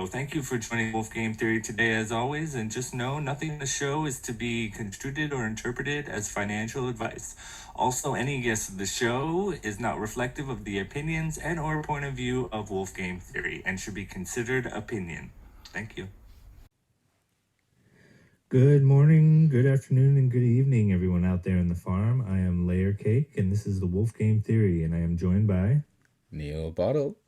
Well, thank you for joining Wolf Game Theory today, as always. And just know nothing in the show is to be construed or interpreted as financial advice. Also, any guest of the show is not reflective of the opinions and/or point of view of Wolf Game Theory and should be considered opinion. Thank you. Good morning, good afternoon, and good evening, everyone out there in the farm. I am Layer Cake, and this is the Wolf Game Theory, and I am joined by Neil Bottle.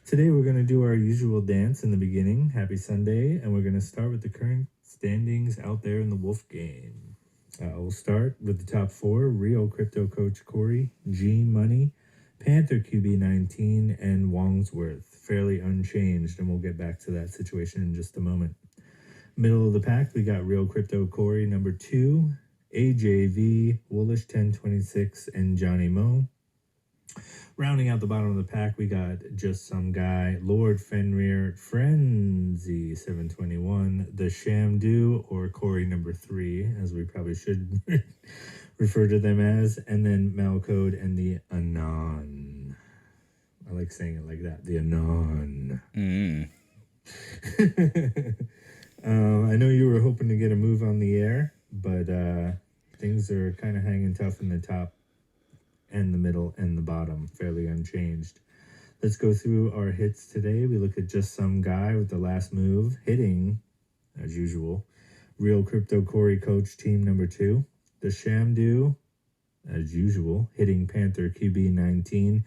Today we're going to do our usual dance in the beginning. Happy Sunday, and we're going to start with the current standings out there in the Wolf Game. We'll start with the top four: Real Crypto Coach Corey, G Money, Panther QB 19, and Wongsworth. Fairly unchanged, and we'll get back to that situation in just a moment. Middle of the pack, we got Real Crypto Corey number 2, AJV, Woolish 1026, and Johnny Mo. Rounding out the bottom of the pack, we got Just Some Guy, Lord Fenrir, Frenzy 721, The Shamdu, or Corey number 3, as we probably should refer to them as, and then Malcode and the Anon. I like saying it like that, the Anon. I know you were hoping to get a move on the air, but things are kind of hanging tough in the top and the middle and the bottom, fairly unchanged. Let's go through our hits today. We look at Just Some Guy with the last move, hitting, as usual, Real Crypto Corey Coach Team number 2. The Shamdu, as usual, hitting Panther QB 19.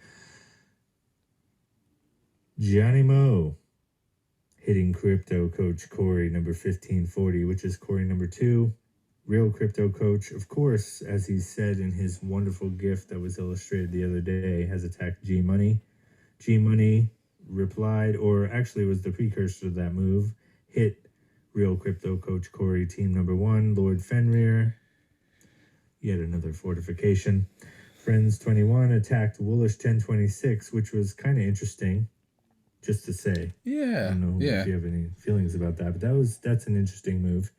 Johnny Mo, hitting Crypto Coach Corey number 1540, which is Corey number 2. Real Crypto Coach, of course, as he said in his wonderful gift that was illustrated the other day, has attacked G Money. G Money replied, or actually was the precursor to that move, hit Real Crypto Coach Corey Team number 1, Lord Fenrir. Yet another fortification. Friends 21 attacked Woolish 1026, which was kind of interesting. Just to say. Yeah. I don't know if you have any feelings about that, but that's an interesting move.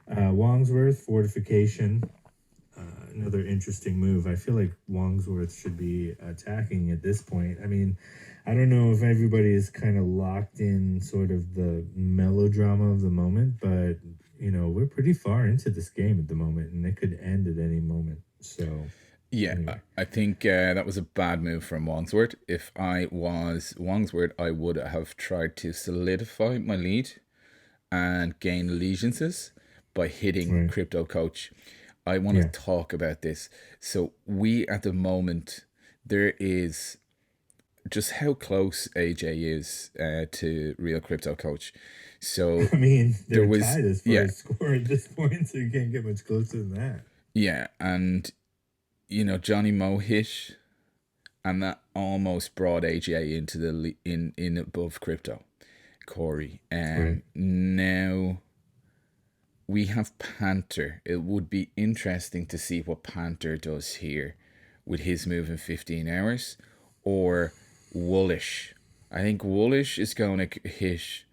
Wongsworth, fortification. Another interesting move. I feel like Wongsworth should be attacking at this point. I mean, I don't know if everybody is kind of locked in sort of the melodrama of the moment, but, you know, we're pretty far into this game at the moment, and it could end at any moment. So... Yeah, anyway. I think that was a bad move from Wongsworth. If I was Wongsworth, I would have tried to solidify my lead and gain allegiances by hitting Crypto Coach. I want to talk about this. So we, at the moment, there is just how close AJ is to Real Crypto Coach. So I mean, they're tied as far as score at this point, so you can't get much closer than that. Yeah, and... you know, Johnny Mo hit, and that almost brought AJ into the in above Crypto Corey. Now we have Panther. It would be interesting to see what Panther does here with his move in 15 hours, or Woolish. I think Woolish is going to hit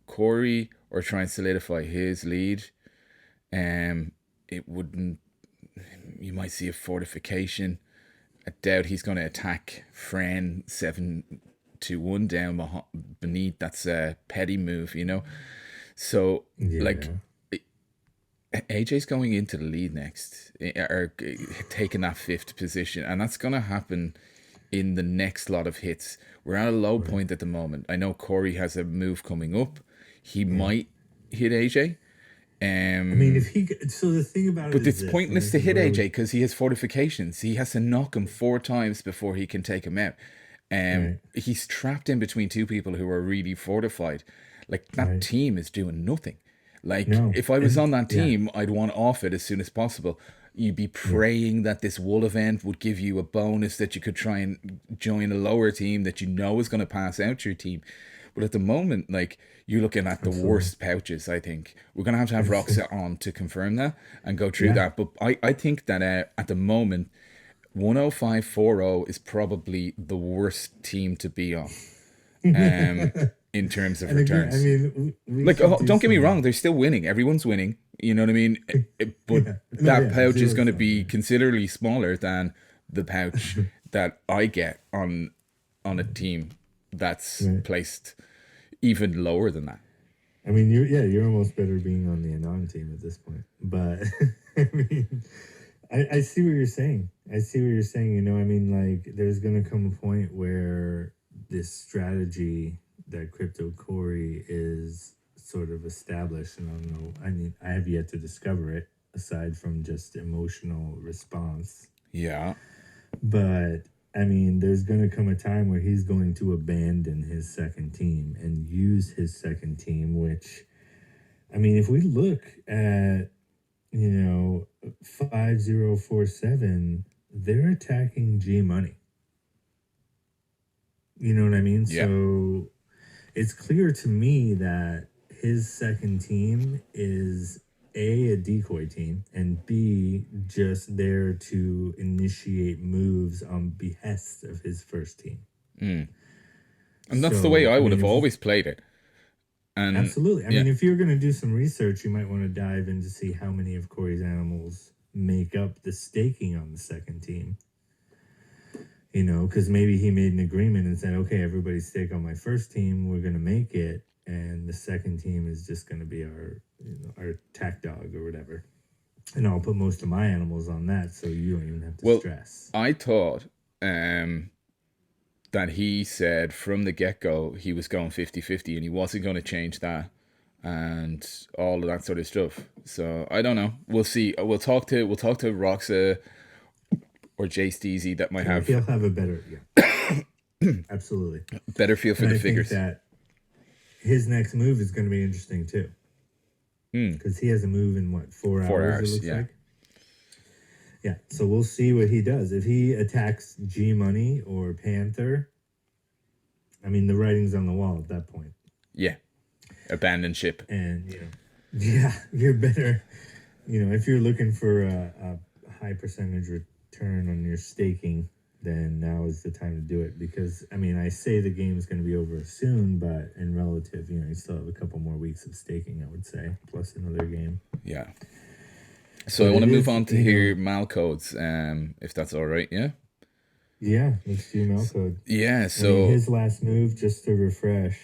Corey or try and solidify his lead. It wouldn't. You might see a fortification. I doubt he's going to attack Fren 7-1 down beneath. That's a petty move, you know. So, AJ's going into the lead next, or taking that 5th position, and that's going to happen in the next lot of hits. We're at a low point at the moment. I know Corey has a move coming up. He might hit AJ. I mean, if he... So the thing about it but it's pointless to hit AJ because he has fortifications. He has to knock him 4 times before he can take him out. He's trapped in between 2 people who are really fortified. Like, that team is doing nothing. Like, if I was on that team, I'd want off it as soon as possible. You'd be praying that this Wool event would give you a bonus that you could try and join a lower team that you know is going to pass out your team. But at the moment, like, you're looking at the worst pouches, I think. We're going to have Roxa on to confirm that and go through that. But I think that at the moment, 10540 is probably the worst team to be on in terms of returns. Again, I mean, don't get me wrong, they're still winning. Everyone's winning. You know what I mean? But that pouch is going to be considerably smaller than the pouch that I get on a team that's placed even lower than that. I mean, you're almost better being on the Anon team at this point. But I mean, I see what you're saying. I see what you're saying. You know, I mean, like, there's going to come a point where this strategy that Crypto Corey is sort of established, and I don't know. I mean, I have yet to discover it aside from just emotional response. Yeah. But I mean, there's going to come a time where he's going to abandon his second team and use his second team, which, I mean, if we look at, 5047, they're attacking G Money. You know what I mean? Yeah. So it's clear to me that his second team is a decoy team, and B, just there to initiate moves on behest of his first team. And that's the way I would have always played it. And absolutely. I mean, if you're going to do some research, you might want to dive in to see how many of Corey's animals make up the staking on the second team. You know, because maybe he made an agreement and said, okay, everybody stake on my first team, we're going to make it, and the second team is just going to be our tack dog or whatever. And I'll put most of my animals on that, so you don't even have to stress. I thought that he said from the get-go he was going 50-50 and he wasn't going to change that and all of that sort of stuff. So I don't know. We'll see. We'll talk to Roxa or Jay Steezy that might have. He'll have a better, absolutely better feel for the figures. Think that his next move is going to be interesting too, because he has a move in 4 hours? 4 hours, it looks like. Yeah, so we'll see what he does. If he attacks G Money or Panther, I mean, the writing's on the wall at that point. Yeah, abandon ship. And you're better. If you're looking for a high percentage return on your staking, then now is the time to do it. Because I mean, I say the game is going to be over soon, but in relative, you still have a couple more weeks of staking, I would say, plus another game. Yeah. So I want to move on to hear Malcodes, if that's all right, yeah? Yeah, let's do Malcode. Yeah, so... his last move, just to refresh,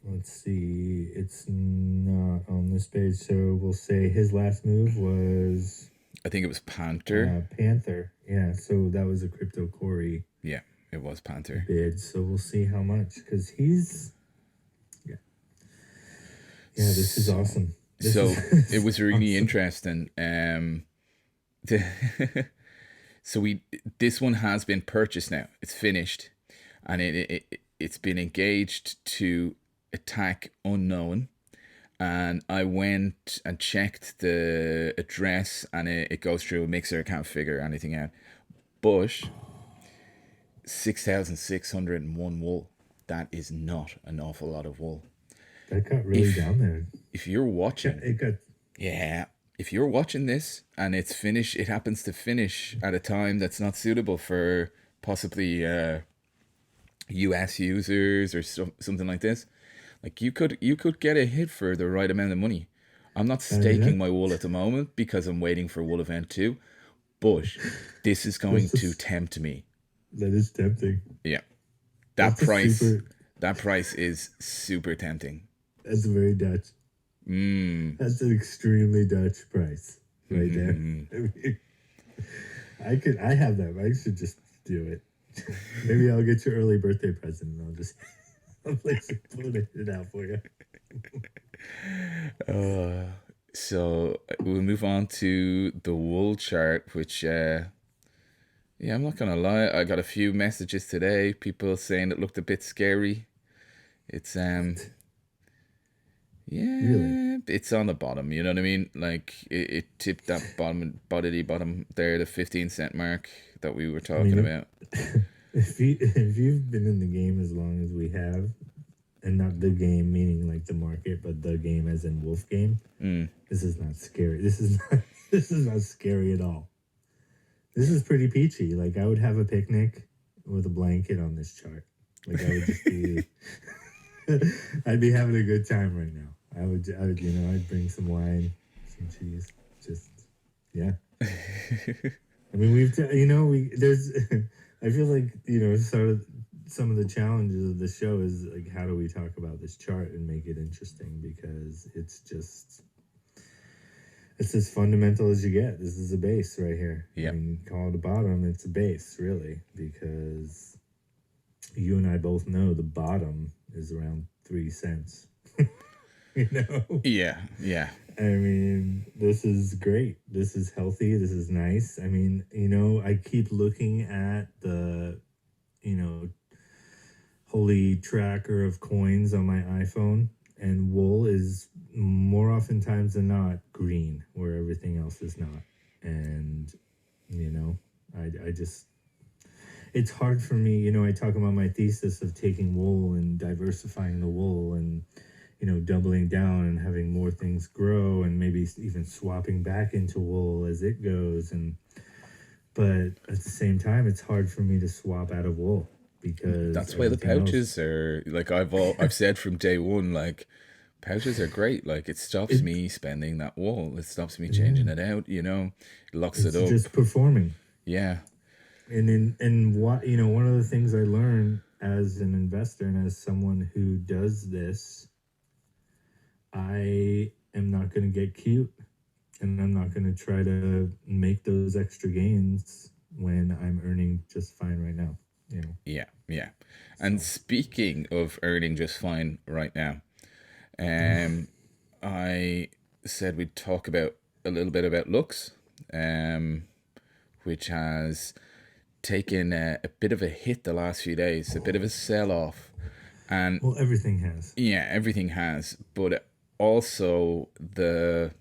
let's see, it's not on this page, so we'll say his last move was... I think it was Panther. Panther, yeah, so that was a Crypto Corey. Yeah, it was Panther. Bid, so we'll see how much, because he's... Yeah, this is awesome. It was really interesting. So this one has been purchased now. It's finished, and it's been engaged to attack unknown. And I went and checked the address, and it goes through a mixer. I can't figure anything out. But 6,601 wool. That is not an awful lot of wool. That got really down there. If you're watching, if you're watching this and it's finished, it happens to finish at a time that's not suitable for possibly US users or something like this. Like you could get a hit for the right amount of money. I'm not staking my wool at the moment because I'm waiting for Wool Event 2, but this is going to tempt me. That is tempting. Yeah, that price is super tempting. That's very Dutch. That's an extremely Dutch price right there. I mean, I have that. I should just do it. Maybe I'll get your early birthday present and I'll just put it out for you. So we'll move on to the wool chart, which I'm not gonna lie, I got a few messages today, people saying it looked a bit scary. It's really? It's on the bottom, you know what I mean? Like it tipped that bottom there, the 15-cent mark that we were talking about. If you've been in the game as long as we have, and not the game meaning like the market, but the game as in Wolf game, this is not scary. This is not scary at all. This is pretty peachy. Like I would have a picnic with a blanket on this chart. Like I would just be I'd be having a good time right now. I would, I'd bring some wine, some cheese, just, yeah. I mean, I feel like, some of the challenges of the show is like, how do we talk about this chart and make it interesting? Because it's as fundamental as you get. This is a base right here. Yeah. I mean, call it a bottom. It's a base, really, because you and I both know the bottom is around 3 cents. You know? Yeah. Yeah. I mean, this is great. This is healthy. This is nice. I mean, I keep looking at the, holy tracker of coins on my iPhone, and wool is more oftentimes than not green, where everything else is not. And, I just, it's hard for me. I talk about my thesis of taking wool and diversifying the wool and, doubling down and having more things grow and maybe even swapping back into wool as it goes. But at the same time, it's hard for me to swap out of wool because That's why the everything pouches else, are like I've said from day one, like pouches are great. Like it stops It- me spending that wool. It stops me changing it out, It locks it's it up. just performing. Yeah. And what, one of the things I learned as an investor and as someone who does this, I am not going to get cute, and I'm not going to try to make those extra gains when I'm earning just fine right now. Yeah, yeah. And speaking of earning just fine right now, I said we'd talk about a little bit about Lux, which has taken a bit of a hit the last few days, a bit of a sell-off. And Well, everything has. yeah, everything has, but also the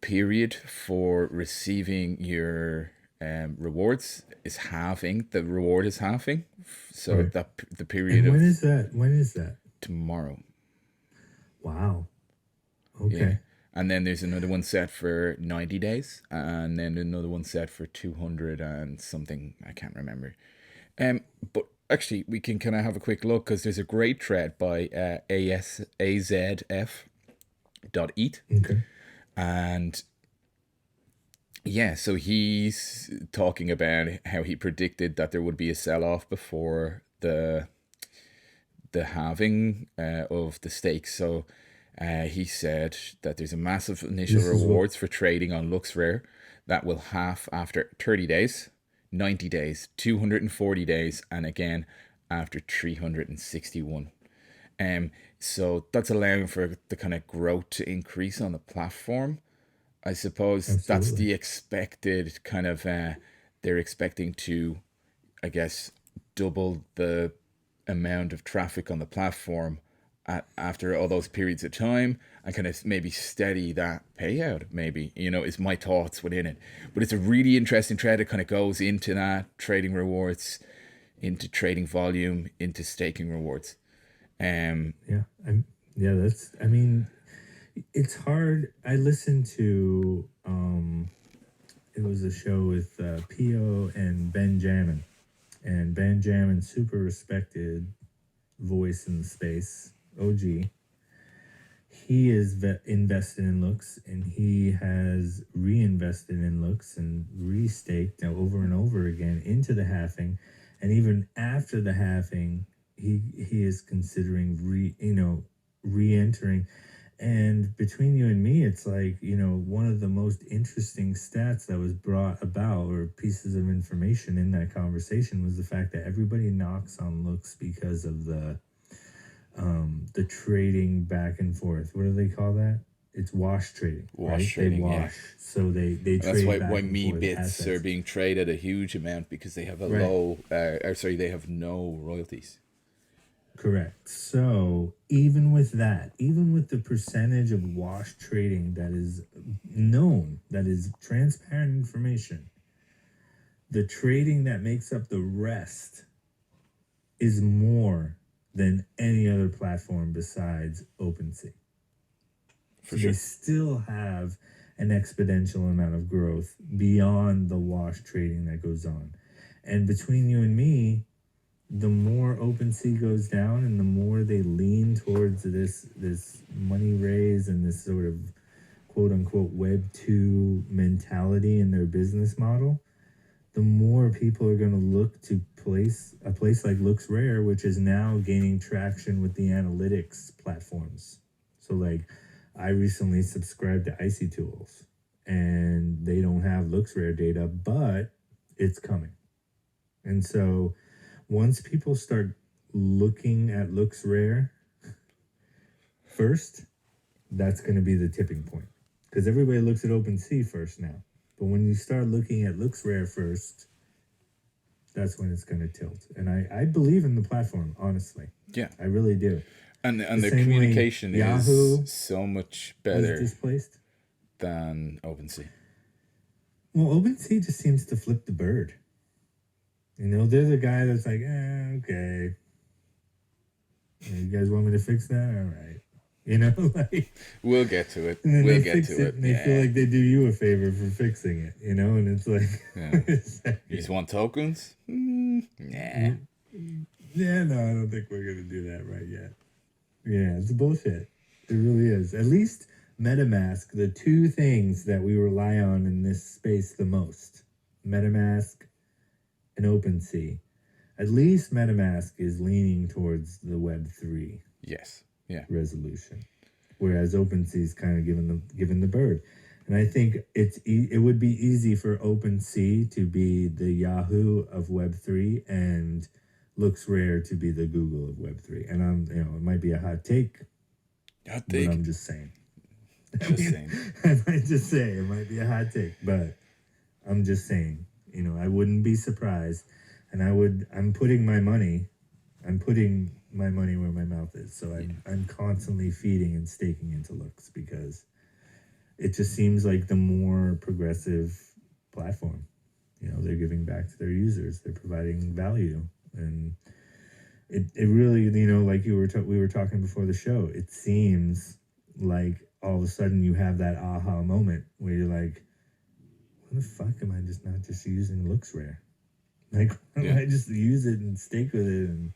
period for receiving your rewards is halving. The reward is halving, so Right. that the period And of when is that? When is that? tomorrow. Wow. Okay. Yeah. And then there's another one set for 90 days, and then another one set for 200 and something. I can't remember. But actually, we can kind of have a quick look because there's a great thread by AZF.EAT. Okay. And yeah, so he's talking about how he predicted that there would be a sell-off before the halving of the stakes. So he said that there's a massive initial rewards for trading on LuxRare that will half after 30 days, 90 days, 240 days, and again after 361. So that's allowing for the kind of growth to increase on the platform. I suppose that's Absolutely. the expected kind of, they're expecting to, I guess, double the amount of traffic on the platform after all those periods of time and kind of maybe steady that payout, maybe, is my thoughts within it. But it's a really interesting trade. It kind of goes into that trading rewards, into trading volume, into staking rewards. Yeah. I mean, it's hard. I listened to it was a show with Pio and Benjamin, and Benjamin, super respected voice in the space, OG. He is invested in Lux, and he has reinvested in Lux and restaked over and over again into the halving, and even after the halving, he is considering re-entering. And between you and me, it's like, one of the most interesting stats that was brought about, or pieces of information in that conversation, was the fact that everybody knocks on Lux because of the trading back and forth. What do they call that? It's wash trading. Wash trading, they wash. yeah. So they That's trade why back and me forth bits assets. are being traded a huge amount because they have a low, they have no royalties. Correct. So even with that, even with the percentage of wash trading that is known, that is transparent information, the trading that makes up the rest is more than any other platform besides OpenSea. For So sure. they still have an exponential amount of growth beyond the wash trading that goes on. And between you and me, the more OpenSea goes down and the more they lean towards this money raise and this sort of quote unquote Web 2 mentality in their business model, the more people are going to look to a place like Looks Rare, which is now gaining traction with the analytics platforms. So like I recently subscribed to Icy Tools and they don't have Looks Rare data, but it's coming. And so once people start looking at Looks Rare first, that's going to be the tipping point. Because everybody looks at OpenSea first now. But when you start looking at Looks Rare first, that's when it's going to tilt. And I believe in the platform, honestly. Yeah. I really do. And the same way communication Yahoo is so much Was better displaced. than OpenSea. Well, OpenSea just seems to flip the bird. You know, they're the guy that's like, okay. You guys want me to fix that? All right. You know, like We'll get to it. and then We'll they get fix to it, it. and they feel like they do you a favor for fixing it. You know, and it's like, Yeah. it's like, You just want tokens? Nah. yeah, no, I don't think we're gonna do that right yet. Yeah, it's bullshit. It really is. At least MetaMask, the two things that we rely on in this space the most, MetaMask and OpenSea. At least MetaMask is leaning towards the Web3 Yes. Yeah. resolution, whereas OpenSea is kind of given the bird. And I think it would be easy for OpenSea to be the Yahoo of Web3 and Looks Rare to be the Google of Web3. And it might be a hot take, Hot but take. I'm just saying. Just saying. I might just say it might be a hot take, but I'm just saying. You know, I wouldn't be surprised, and I'm putting my money where my mouth is. So I'm constantly feeding and staking into Looks because it just seems like the more progressive platform. You know, they're giving back to their users. They're providing value, and it really, you know, like we were talking before the show. It seems like all of a sudden you have that aha moment where you're like, "Why the fuck am I just not just using Looks Rare? Like, why don't I just use it and stake with it and